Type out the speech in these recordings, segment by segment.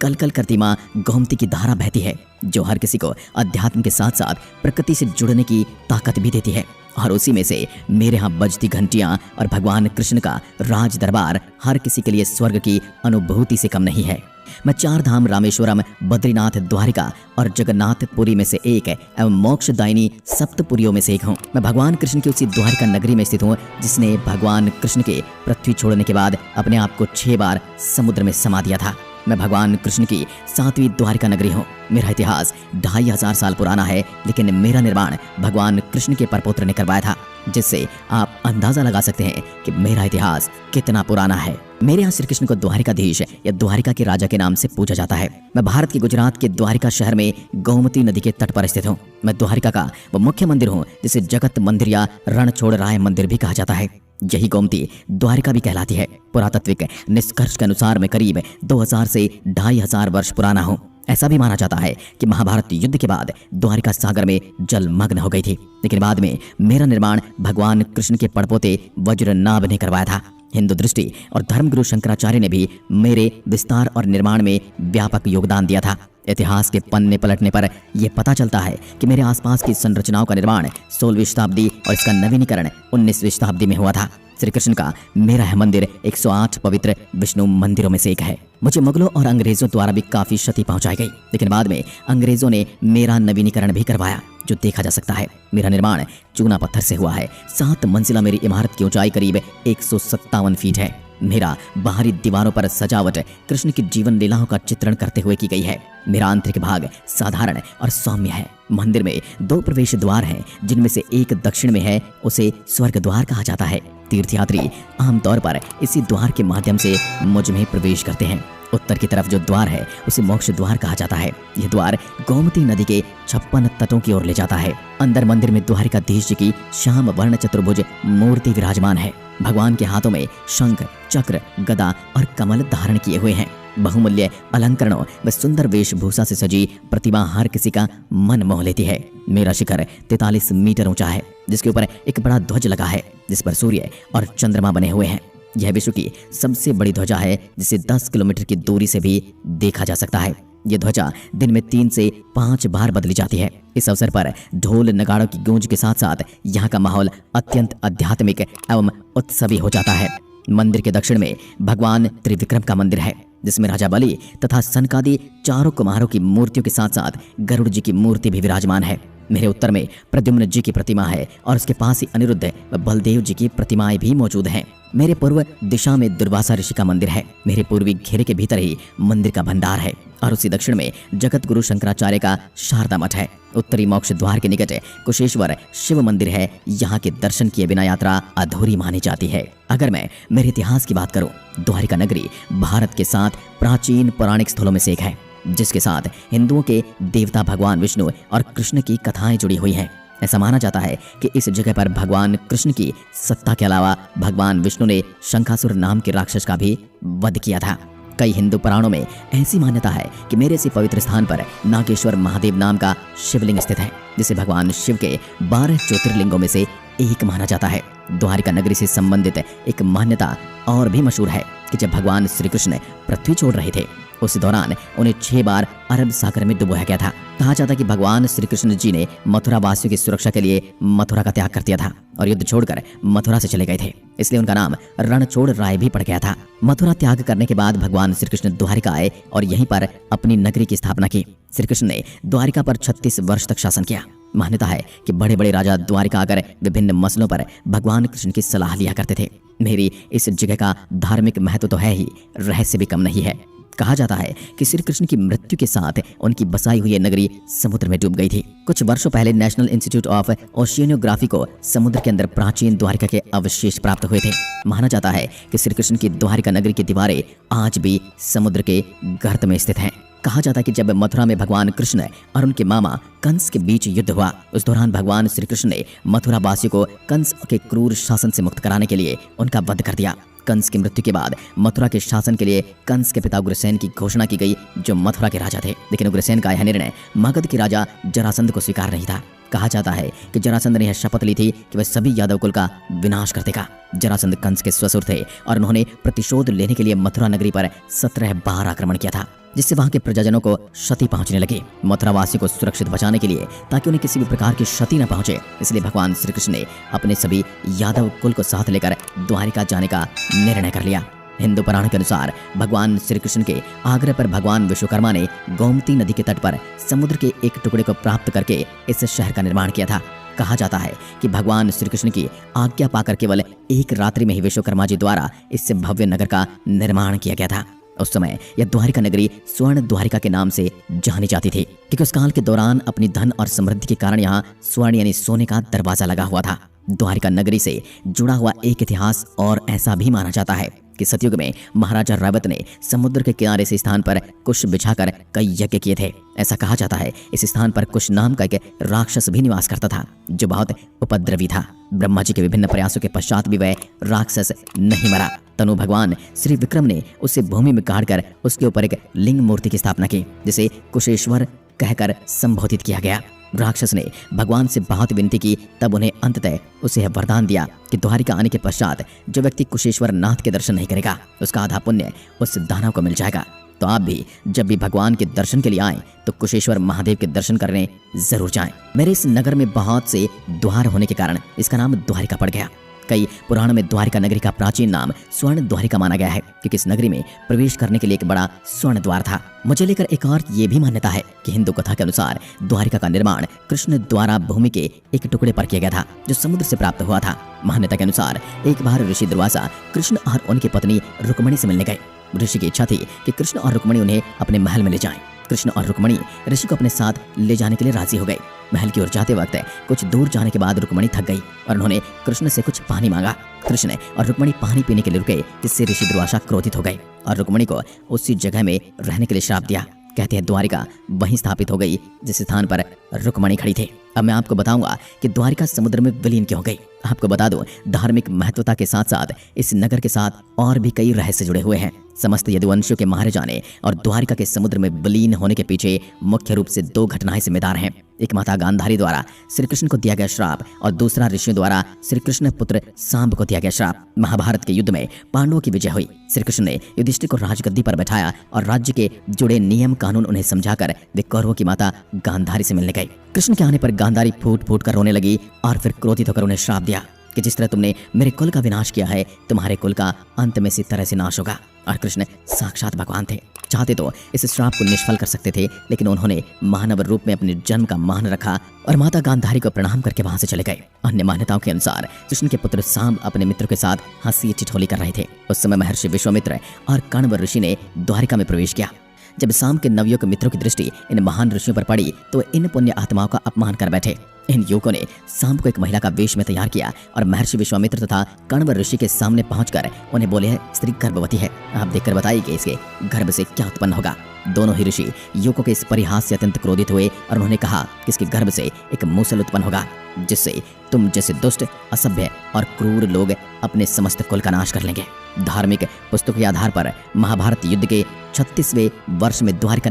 कल कल करती माँ गोमती की धारा बहती है, जो हर किसी को अध्यात्म के साथ साथ प्रकृति से जुड़ने की ताकत भी देती है। और उसी में से मेरे यहाँ बजती घंटियाँ और भगवान कृष्ण का राज दरबार हर किसी के लिए स्वर्ग की अनुभूति से कम नहीं है। मैं चार धाम रामेश्वरम, बद्रीनाथ, द्वारिका और जगन्नाथपुरी में से एक एवं मोक्षदायिनी सप्तपुरियों में से एक हूँ। मैं भगवान कृष्ण की उसी द्वारिका नगरी में स्थित हूँ जिसने भगवान कृष्ण के पृथ्वी छोड़ने के बाद अपने आप को 6 बार समुद्र में समा दिया था। मैं भगवान कृष्ण की 7वीं द्वारिका नगरी हूँ। मेरा इतिहास 2500 साल पुराना है, लेकिन मेरा निर्माण भगवान कृष्ण के परपुत्र ने करवाया था, जिससे आप अंदाजा लगा सकते हैं कि मेरा इतिहास कितना पुराना है। मेरे यहाँ श्री कृष्ण को द्वारिकाधीश या द्वारिका के राजा के नाम से पूजा जाता है। मैं भारत के गुजरात के द्वारिका शहर में गोमती नदी के तट पर स्थित हूँ। मैं द्वारिका का वो मुख्य मंदिर हूँ जिसे जगत मंदिर या रणछोड़ राय मंदिर भी कहा जाता है। यही गोमती द्वारिका भी कहलाती है। पुरातात्विक निष्कर्ष के अनुसार मैं करीब 2000 से 2500 वर्ष पुराना हूँ। ऐसा भी माना जाता है कि महाभारत युद्ध के बाद द्वारिका सागर में जलमग्न हो गई थी, लेकिन बाद में मेरा निर्माण भगवान कृष्ण के पड़पोते वज्रनाभ ने करवाया था। हिंदू दृष्टि और धर्मगुरु शंकराचार्य ने भी मेरे विस्तार और निर्माण में व्यापक योगदान दिया था। इतिहास के पन्ने पलटने पर यह पता चलता है कि मेरे आसपास की संरचनाओं का निर्माण 16वीं शताब्दी और इसका नवीनीकरण 19वीं शताब्दी में हुआ था। श्री कृष्ण का मेरा यह मंदिर 108 पवित्र विष्णु मंदिरों में से एक है। मुझे मुगलों और अंग्रेजों द्वारा भी काफी क्षति पहुंचाई गई, लेकिन बाद में अंग्रेजों ने मेरा नवीनीकरण भी करवाया, जो देखा जा सकता है। मेरा निर्माण चूना पत्थर से हुआ है। 7 मंजिला मेरी इमारत की ऊंचाई करीब 157 फीट है। मेरा बाहरी दीवारों पर सजावट कृष्ण की जीवन लीलाओं का चित्रण करते हुए की गई है। मेरा आंतरिक भाग साधारण और सौम्य है। मंदिर में 2 प्रवेश द्वार हैं, जिनमें से एक दक्षिण में है, उसे स्वर्ग द्वार कहा जाता है। तीर्थयात्री आमतौर पर इसी द्वार के माध्यम से मुझ में प्रवेश करते हैं। उत्तर की तरफ जो द्वार है उसे मोक्ष द्वार कहा जाता है। यह द्वार गोमती नदी के 56 तटों की ओर ले जाता है। अंदर मंदिर में द्वारिकाधीश जी की श्याम वर्ण चतुर्भुज मूर्ति विराजमान है। भगवान के हाथों में शंख, चक्र, गदा और कमल धारण किए हुए हैं। बहुमूल्य अलंकरणों व सुंदर वेशभूषा से सजी प्रतिमा हर किसी का मन मोह लेती है। मेरा शिखर 43 मीटर ऊंचा है, जिसके ऊपर एक बड़ा ध्वज लगा है, जिस पर सूर्य और चंद्रमा बने हुए हैं। यह विश्व की सबसे बड़ी ध्वजा है, जिसे 10 किलोमीटर की दूरी से भी देखा जा सकता है। यह ध्वजा दिन में 3 से 5 बार बदली जाती है। इस अवसर पर ढोल नगाड़ों की गूंज के साथ साथ यहाँ का माहौल अत्यंत आध्यात्मिक एवं उत्सवी हो जाता है। मंदिर के दक्षिण में भगवान त्रिविक्रम का मंदिर है, जिसमें राजा बलि तथा सनकादि 4 कुमारों की मूर्तियों के साथ साथ गरुड़ जी की मूर्ति भी विराजमान है। मेरे उत्तर में प्रद्युम्न जी की प्रतिमा है और उसके पास ही अनिरुद्ध व बलदेव जी की प्रतिमाएं भी मौजूद हैं। मेरे पूर्व दिशा में दुर्वासा ऋषि का मंदिर है। मेरे पूर्वी घेरे के भीतर ही मंदिर का भंडार है और उसी दक्षिण में जगत गुरु शंकराचार्य का शारदा मठ है। उत्तरी मोक्ष द्वार के निकट कुशेश्वर शिव मंदिर है। यहाँ के दर्शन किए बिना यात्रा अधूरी मानी जाती है। अगर मैं मेरे इतिहास की बात करूं, द्वारिका नगरी भारत के 7 प्राचीन पौराणिक स्थलों में से एक है, जिसके साथ हिंदुओं के देवता भगवान विष्णु और कृष्ण की कथाएं जुड़ी हुई हैं। ऐसा माना जाता है कि इस जगह पर भगवान कृष्ण की सत्ता के अलावा भगवान विष्णु ने शंखासुर नाम के राक्षस का भी वध किया था। कई हिंदू पुराणों में ऐसी मान्यता है कि मेरे इसी पवित्र स्थान पर नागेश्वर महादेव नाम का शिवलिंग स्थित है, जिसे भगवान शिव के 12 ज्योतिर्लिंगों में से एक माना जाता है। द्वारिका नगरी से संबंधित एक मान्यता और भी मशहूर है कि जब भगवान श्री कृष्ण पृथ्वी छोड़ रहे थे, उस दौरान उन्हें 6 बार अरब सागर में डुबोया गया था। कहा जाता है कि भगवान श्री कृष्ण जी ने मथुरा वासियों की सुरक्षा के लिए मथुरा का त्याग कर दिया था और युद्ध छोड़कर मथुरा से चले गए थे, इसलिए उनका नाम रणछोड़ राय भी पड़ गया था। मथुरा त्याग करने के बाद भगवान श्री कृष्ण द्वारिका आए और यहीं पर अपनी नगरी की स्थापना की। श्री कृष्ण ने द्वारिका पर 36 वर्ष तक शासन किया। मान्यता है कि बड़े बड़े राजा द्वारिका आकर विभिन्न मसलों पर भगवान कृष्ण की सलाह लिया करते थे। मेरी इस जगह का धार्मिक महत्व तो है ही, रहस्य भी कम नहीं है। कहा जाता है कि श्री कृष्ण की मृत्यु के साथ उनकी बसाई हुई नगरी समुद्र में डूब गई थी। कुछ वर्षों पहले नेशनल इंस्टीट्यूट ऑफ ओशियनोग्राफी को समुद्र के अंदर प्राचीन द्वारिका के अवशेष प्राप्त हुए थे। माना जाता है कि श्री कृष्ण की द्वारिका नगरी की दीवारें आज भी समुद्र के गर्त में स्थित हैं। कहा जाता है कि जब मथुरा में भगवान कृष्ण और उनके मामा कंस के बीच युद्ध हुआ, उस दौरान भगवान श्री कृष्ण ने मथुरा वासियों को कंस के क्रूर शासन से मुक्त कराने के लिए उनका वध कर दिया। कंस की मृत्यु के बाद मथुरा के शासन के लिए कंस के पिता उग्रसेन की घोषणा की गई, जो मथुरा के राजा थे। लेकिन उग्रसेन का यह निर्णय मगध के राजा जरासंध को स्वीकार नहीं था। कहा जाता है कि जरासंध ने यह शपथ ली थी कि वह सभी यादव कुल का विनाश कर देगा। जरासंध कंस के ससुर थे और उन्होंने प्रतिशोध लेने के लिए मथुरा नगरी पर 17 बार आक्रमण किया था, जिससे वहां के प्रजाजनों को क्षति पहुंचने लगी। मथुरावासी को सुरक्षित बचाने के लिए, ताकि उन्हें किसी भी प्रकार की क्षति न पहुंचे, इसलिए भगवान श्री कृष्ण ने अपने सभी यादव कुल को साथ लेकर द्वारिका जाने का निर्णय कर लिया। हिंदू पुराण के अनुसार भगवान श्री कृष्ण के आग्रह पर भगवान विश्वकर्मा ने गोमती नदी के तट पर समुद्र के एक टुकड़े को प्राप्त करके इस शहर का निर्माण किया था। कहा जाता है कि भगवान श्री कृष्ण की आज्ञा पाकर केवल एक रात्रि में ही विश्वकर्मा जी द्वारा इस भव्य नगर का निर्माण किया गया था। उस समय यह द्वारिका नगरी स्वर्ण द्वारिका के नाम से जानी जाती थी, क्योंकि उस काल के दौरान अपनी धन और समृद्धि के कारण यहाँ स्वर्ण यानी सोने का दरवाजा लगा हुआ था। द्वारिका नगरी से जुड़ा हुआ एक इतिहास और ऐसा भी माना जाता है कि सतयुग में महाराजा रैवत ने समुद्र के किनारे से स्थान पर कुश बिछाकर कई यज्ञ किए थे। ऐसा कहा जाता है इस स्थान पर कुश नाम का एक राक्षस भी निवास करता था, जो बहुत उपद्रवी था। ब्रह्मा जी के विभिन्न प्रयासों के पश्चात भी वह राक्षस नहीं मरा। तनु भगवान श्री विक्रम ने उसे भूमि में गाड़कर उसके ऊपर एक लिंग मूर्ति की स्थापना की, जिसे कुशेश्वर कहकर संबोधित किया गया। राक्षस ने भगवान से बहुत विनती की, तब उन्हें अंततः उसे यह वरदान दिया कि द्वारिका आने के पश्चात जो व्यक्ति कुशेश्वर नाथ के दर्शन नहीं करेगा, उसका आधा पुण्य उस दानव को मिल जाएगा। तो आप भी जब भी भगवान के दर्शन के लिए आएं तो कुशेश्वर महादेव के दर्शन करने जरूर जाएं। मेरे इस नगर में बहुत से द्वार होने के कारण इसका नाम द्वारिका पड़ गया। कई पुराणों में द्वारिका नगरी का प्राचीन नाम स्वर्ण द्वारिका माना गया है, क्योंकि इस नगरी में प्रवेश करने के लिए एक बड़ा स्वर्ण द्वार था। मुझे लेकर एक और ये भी मान्यता है कि हिंदू कथा के अनुसार द्वारिका का निर्माण कृष्ण द्वारा भूमि के एक टुकड़े पर किया गया था, जो समुद्र से प्राप्त हुआ था। मान्यता के अनुसार एक बार ऋषि दुर्वासा कृष्ण और उनकी पत्नी रुक्मणी से मिलने गए। ऋषि की इच्छा थी कि कृष्ण और रुक्मणी उन्हें अपने महल में ले जाएं। कृष्ण और रुक्मणी ऋषि को अपने साथ ले जाने के लिए राजी हो गए। महल की ओर जाते वक्त कुछ दूर जाने के बाद रुक्मणी थक गई और उन्होंने कृष्ण से कुछ पानी मांगा। कृष्ण और रुक्मणी पानी पीने के लिए रुके, जिससे ऋषि दुर्वासा क्रोधित हो गए और रुक्मणी को उसी जगह में रहने के लिए श्राप दिया। कहते हैं द्वारिका वहीं स्थापित हो गई जिस स्थान पर रुक्मणी खड़ी थी। अब मैं आपको बताऊंगा कि द्वारिका समुद्र में विलीन क्यों हो गई। आपको बता दूं, धार्मिक महत्वता के साथ साथ इस नगर के साथ और भी कई रहस्य जुड़े हुए हैं। समस्त यदुवंशियों के मारे जाने और द्वारिका के समुद्र में विलीन होने के पीछे मुख्य रूप से दो घटनाएं जिम्मेदार हैं। एक माता गांधारी द्वारा श्री कृष्ण को दिया गया श्राप और दूसरा ऋषियों द्वारा श्री कृष्ण पुत्र सांब को दिया गया श्राप। महाभारत के युद्ध में पांडवों की विजय हुई। श्री कृष्ण ने युधिष्ठिर को राजगद्दी पर बैठाया और राज्य के जुड़े नियम कानून उन्हें समझाकर वे कौरवों की माता गांधारी से मिलने गए। कृष्ण के आने पर गांधारी फूट फूट कर रोने लगी और फिर क्रोधित होकर उन्हें श्राप दिया कि जिस तरह तुमने मेरे कुल का विनाश किया है, तुम्हारे कुल का अंत में इसी तरह से नाश होगा। और कृष्ण साक्षात भगवान थे, चाहते तो इस श्राप को निष्फल कर सकते थे, लेकिन उन्होंने मानव रूप में अपने जन्म का मान रखा और माता गांधारी को प्रणाम करके वहां से चले गए। अन्य मान्यताओं के अनुसार कृष्ण के पुत्र सांब अपने मित्रों के साथ हंसी ठिठोली कर रहे थे। उस समय महर्षि विश्वामित्र और कण्व ऋषि ने द्वारिका में प्रवेश किया। जब सांब के नवयुवक मित्रों की दृष्टि इन महान ऋषियों पर पड़ी तो इन पुण्य आत्माओं का अपमान कर बैठे। इन युवकों ने सांब को एक महिला का वेश में तैयार किया और महर्षि विश्वामित्र तथा कण्व ऋषि के सामने पहुंचकर उन्हें बोले, स्त्री गर्भवती है, आप देखकर बताइए कि इसके गर्भ से क्या उत्पन्न होगा। दोनों ही ऋषि युवकों के इस परिहास से अत्यंत क्रोधित हुए और उन्होंने कहा कि इसके गर्भ से एक मूसल उत्पन्न होगा, जिससे तुम जैसे दुष्ट, असभ्य और क्रूर लोग अपने समस्त कुल का नाश कर लेंगे। धार्मिक पुस्तकों के आधार पर महाभारत युद्ध के 36वें वर्ष में द्वारिका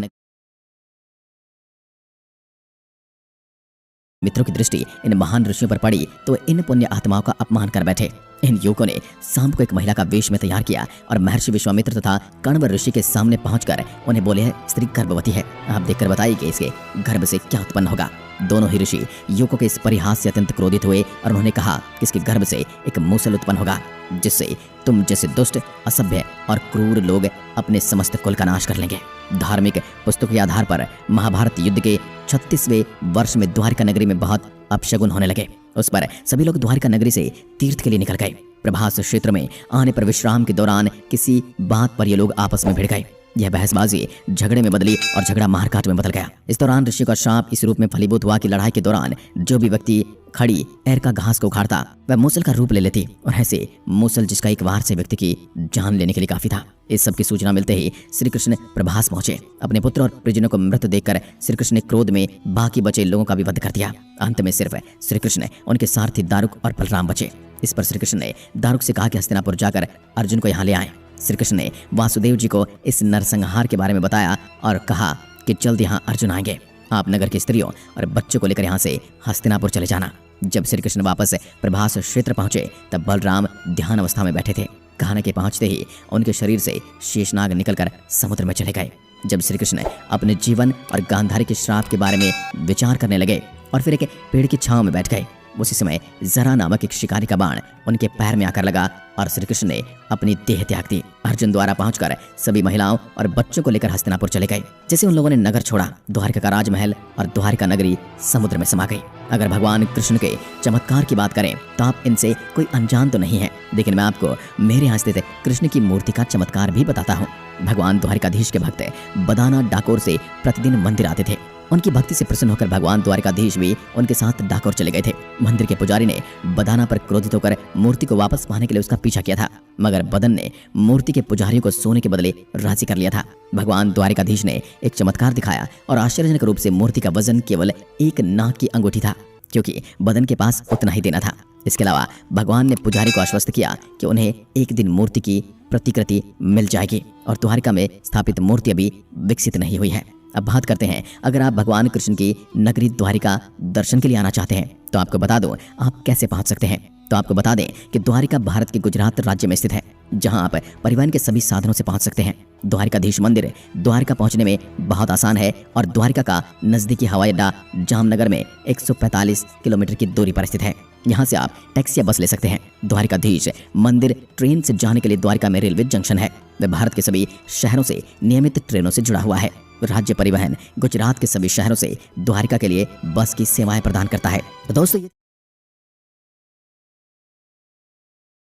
मित्रों की दृष्टि इन महान ऋषियों पर पड़ी तो इन पुण्य आत्माओं का अपमान कर बैठे। इन युवकों ने सांब को एक महिला का वेश में तैयार किया और महर्षि विश्वामित्र तथा कण्व ऋषि के सामने पहुंचकर उन्हें बोले, स्त्री गर्भवती है, आप देखकर बताइए कि इसके गर्भ से क्या उत्पन्न होगा। दोनों ही ऋषि युवकों के इस परिहास से अत्यंत क्रोधित हुए और उन्होंने कहा कि इसके गर्भ से एक मूसल उत्पन्न होगा, जिससे तुम जैसे दुष्ट, असभ्य और क्रूर लोग अपने समस्त कुल का नाश कर लेंगे। धार्मिक पुस्तकों के आधार पर महाभारत युद्ध के 36वें वर्ष में द्वारिका नगरी में बहुत अपशगुन होने लगे। उस पर सभी लोग द्वारिका नगरी से तीर्थ के लिए निकल गए। प्रभास क्षेत्र में आने पर विश्राम के दौरान किसी बात पर ये लोग आपस में भिड़ गए। यह बहसबाजी झगड़े में बदली और झगड़ा मारकाट में बदल गया। इस दौरान ऋषि का श्राप इस रूप में फलीभूत हुआ कि लड़ाई के दौरान जो भी व्यक्ति खड़ी एर का घास को उखाड़ता वह मूसल का रूप ले लेती, और ऐसे मूसल जिसका एक वार से व्यक्ति की जान लेने के लिए काफी था। इस सब की सूचना मिलते ही श्री कृष्ण प्रभास पहुंचे। अपने पुत्र और परिजनों को मृत देखकर श्री कृष्ण ने क्रोध में बाकी बचे लोगों का भी वध कर दिया। अंत में सिर्फ श्री कृष्ण, उनके सारथी दारुक और बलराम बचे। इस पर श्री कृष्ण ने दारुक से कहा कि हस्तिनापुर जाकर अर्जुन को यहाँ ले आए। श्री कृष्ण ने वासुदेव जी को इस नरसंहार के बारे में बताया और कहा कि जल्द यहाँ अर्जुन आएंगे। आप नगर की स्त्रियों और बच्चों को लेकर यहाँ से हस्तिनापुर चले जाना। जब श्री कृष्ण वापस प्रभास क्षेत्र पहुंचे तब बलराम ध्यान अवस्था में बैठे थे। कहने के पहुंचते ही उनके शरीर से शेषनाग निकलकर समुद्र में चले गए। जब श्री कृष्ण अपने जीवन और गांधारी के श्राप के बारे में विचार करने लगे और फिर एक पेड़ की छांव में बैठ गए, उसी समय जरा नामक एक शिकारी का बाण उनके पैर में आकर लगा और श्री कृष्ण ने अपनी देह त्याग दी। अर्जुन द्वारा पहुंचकर सभी महिलाओं और बच्चों को लेकर हस्तिनापुर चले गए। जैसे उन लोगों ने नगर छोड़ा, द्वारिका का राजमहल और द्वारिका नगरी समुद्र में समा गई। अगर भगवान कृष्ण के चमत्कार की बात करें तो आप इनसे कोई अनजान तो नहीं है, लेकिन मैं आपको मेरे यहाँ स्थित कृष्ण की मूर्ति का चमत्कार भी बताता हूँ। भगवान द्वारिकाधीश के भक्त बदाना डाकोर से प्रतिदिन मंदिर आते थे। उनकी भक्ति से प्रसन्न होकर भगवान द्वारिकाधीश भी उनके साथ डाकोर चले गए थे। मंदिर के पुजारी ने बदाना पर क्रोधित होकर मूर्ति को वापस पाने के लिए उसका पीछा किया था, मगर बदन ने मूर्ति के पुजारियों को सोने के बदले राजी कर लिया था। भगवान द्वारिकाधीश ने एक चमत्कार दिखाया और आश्चर्यजनक रूप से मूर्ति का वजन केवल एक नाक की अंगूठी था, क्योंकि बदन के पास उतना ही देना था। इसके अलावा भगवान ने पुजारी को आश्वस्त किया कि उन्हें एक दिन मूर्ति की प्रतिकृति मिल जाएगी और द्वारिका में स्थापित मूर्ति अभी विकसित नहीं हुई है। अब बात करते हैं, अगर आप भगवान कृष्ण की नगरी द्वारिका दर्शन के लिए आना चाहते हैं तो आपको बता दूं आप कैसे पहुंच सकते हैं। तो आपको बता दें कि द्वारिका भारत के गुजरात राज्य में स्थित है, जहां आप परिवहन के सभी साधनों से पहुंच सकते हैं। द्वारिकाधीश मंदिर द्वारिका पहुंचने में बहुत आसान है और द्वारिका का नजदीकी हवाई अड्डा जामनगर में 145 किलोमीटर की दूरी पर स्थित है। यहाँ से आप टैक्सी या बस ले सकते हैं। द्वारिकाधीश मंदिर ट्रेन से जाने के लिए द्वारिका में रेलवे जंक्शन है। वह भारत के सभी शहरों से नियमित ट्रेनों से जुड़ा हुआ है। राज्य परिवहन गुजरात के सभी शहरों से द्वारिका के लिए बस की सेवाएं प्रदान करता है। तो दोस्तों